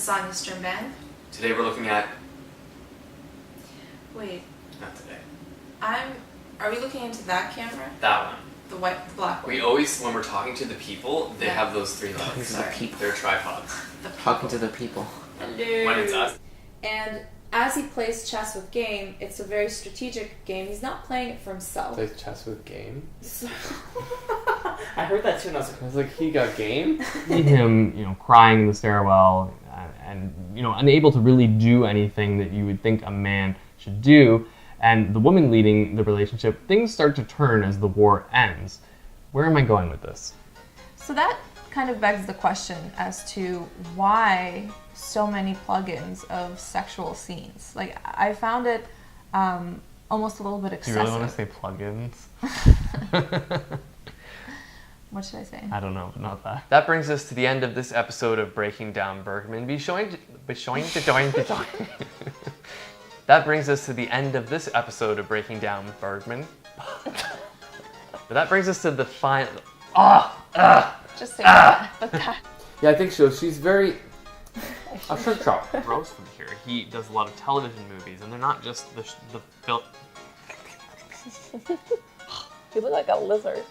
Sonia Strimban. Today we're looking at... Wait. Not today. Are we looking into that camera? That one. The black one? We always, when we're talking to the people, they have those three legs. Sorry. They're tripods. Talking to the people. Hello. When it's us. And as he plays chess with game, it's a very strategic game. He's not playing it for himself. Plays chess with game? So I heard that too and I was like, he got game? See him, crying in the stairwell and unable to really do anything that you would think a man should do. And the woman leading the relationship, things start to turn as the war ends. Where am I going with this? So that kind of begs the question as to why so many plugins of sexual scenes. Like, I found it almost a little bit excessive. Do you really want to say plugins? What should I say? I don't know, but not that. That brings us to the end of this episode of Breaking Down Bergman. That brings us to the end of this episode of Breaking Down Bergman. But that brings us to the final... Just say that. But that... Yeah, I think so. She's very... A short chop. Rose from here, he does a lot of television movies, and they're not just the film... You look like a lizard.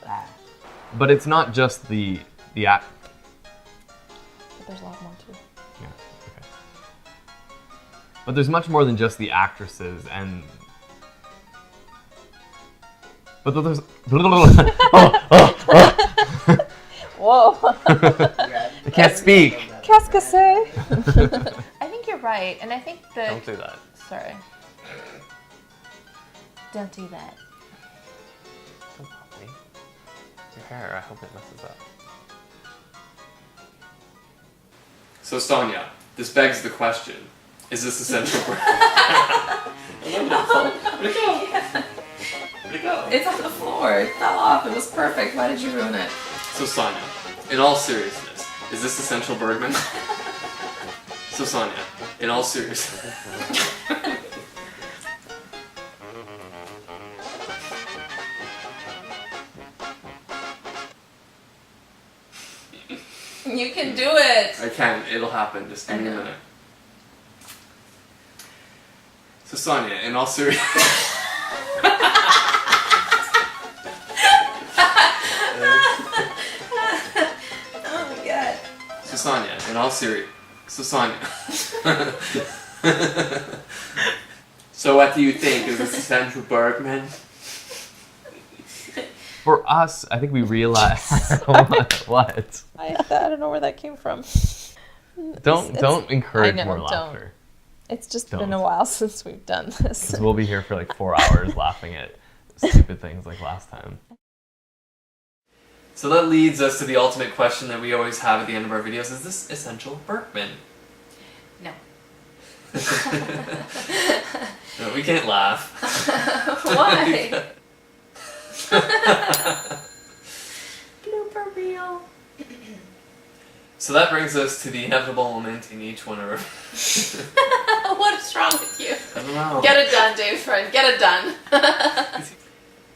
But it's not just the act... But there's a lot more too. Yeah, okay. But there's much more than just the actresses and... But there's... Whoa. I can't speak. Qu'est-ce que c'est? I think you're right, and I think that... Don't do that. Sorry. Don't do that. Don't help me. Your hair, I hope it messes up. So Sonia, this begs the question. Is this essential for... Where'd it go? It's on the floor. It fell off. It was perfect. Why did you ruin it? So Sonia, in all seriousness, is this essential Bergman? So Sonia, in all seriousness... You can do it. I can. It'll happen. Just give me a minute. So Sonia, in all seriousness... Oh my god. So Sonia, in all serious... So Sonia... So what do you think? Is this essential Bergman? For us, I think we realize... What? I don't know where that came from. Don't encourage I know, more don't. laughter. It's just Don't. been a while since we've done this. Because we'll be here for like 4 hours laughing at stupid things like last time. So that leads us to the ultimate question that we always have at the end of our videos. Is this essential Bergman? No. No, we can't laugh. Why? Blooper reel. So that brings us to the inevitable moment in each one of our... What's wrong with you? I don't know. Get it done, Dave friend. Get it done.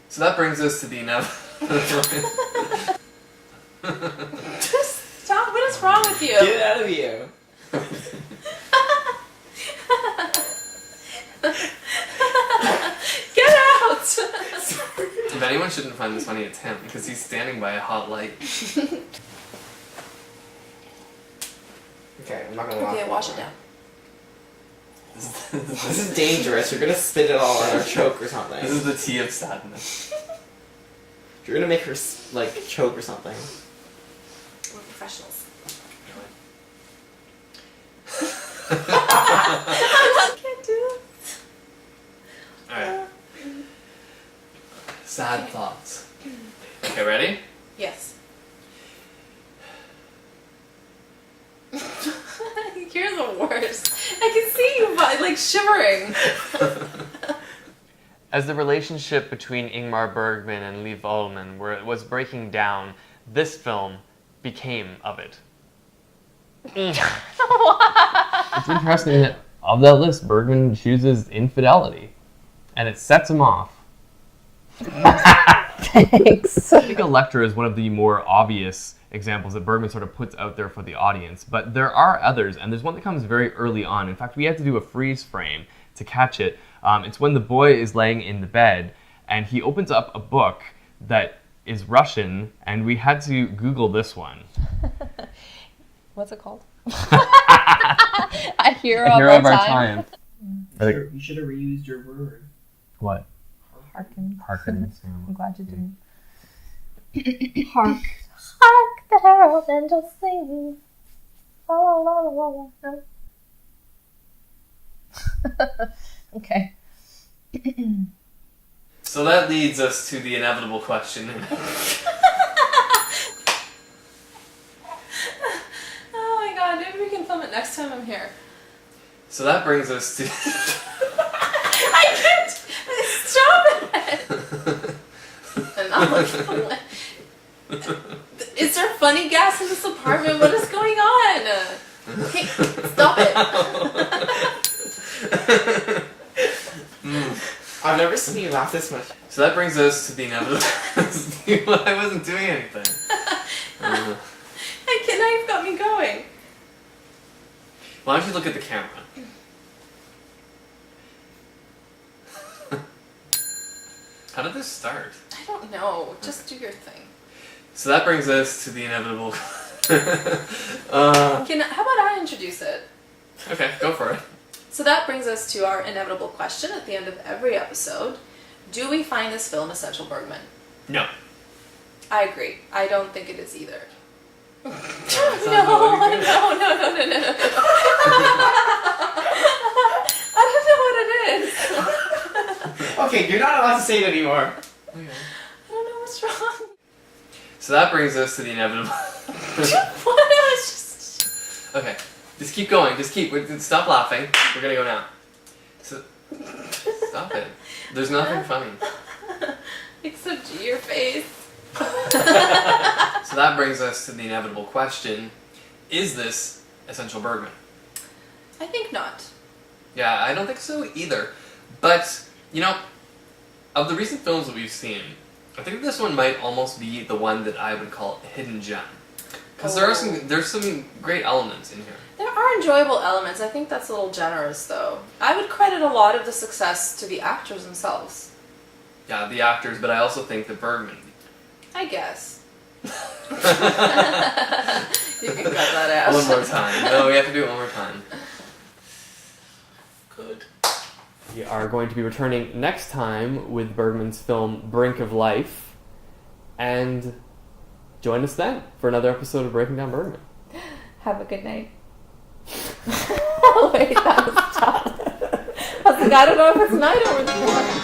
So that brings us to the inevitable... Just stop. What is wrong with you? Get it out of you. Get out! If anyone shouldn't find this funny, it's him, because he's standing by a hot light. Okay, I'm not gonna laugh. Okay, wash it down. This is dangerous. You're gonna spit it all out or choke or something. This is the tea of sadness. You're gonna make her like choke or something. We're professionals. I can't do this. Alright. Sad thoughts. Okay, ready? Yes. You're the worst. I can see you like shivering. As the relationship between Ingmar Bergman and Liv Ullmann was breaking down, this film became of it. It's interesting that of that list, Bergman chooses infidelity, and it sets him off. Thanks. I think Electra is one of the more obvious examples that Bergman sort of puts out there for the audience. But there are others, and there's one that comes very early on. In fact, we had to do a freeze frame to catch it. It's when the boy is laying in the bed, and he opens up a book that is Russian, and we had to Google this one. What's it called? A hero of our time. You should have reused your word. What? Harken. Harken. I'm glad you didn't. Hark. Hark, the herald angels sing. La la la la la. No. Okay. So that leads us to the inevitable question. Oh my god, maybe we can film it next time I'm here. So that brings us to... I can't! Stop it! And I'm like, is there funny gas in this apartment? What is going on? Hey, stop it! I've never seen you laugh this much. So that brings us to the inevitable... I wasn't doing anything. Now you've got me going. Why don't you look at the camera? How did this start? I don't know. Just do your thing. So that brings us to the inevitable... How about I introduce it? Okay, go for it. So that brings us to our inevitable question at the end of every episode. Do we find this film essential Bergman? No. I agree. I don't think it is either. No. I don't know what it is. Okay, you're not allowed to say it anymore. Okay. I don't know what's wrong. So that brings us to the inevitable... What? I was just... Okay, just keep going. Stop laughing. We're gonna go now. So, stop it. There's nothing funny. Except your face. So that brings us to the inevitable question. Is this essential Bergman? I think not. Yeah, I don't think so either. But, you know, of the recent films that we've seen, I think this one might almost be the one that I would call a hidden gem. Because there's some great elements in here. There are enjoyable elements. I think that's a little generous, though. I would credit a lot of the success to the actors themselves. Yeah, the actors, but I also think that Bergman... I guess. You can cut that out. One more time. No, we have to do it one more time. Good. We are going to be returning next time with Bergman's film Brink of Life. And join us then for another episode of Breaking Down Bergman. Have a good night. Wait, that was tough. I was like, I don't know if it's night or it's morning.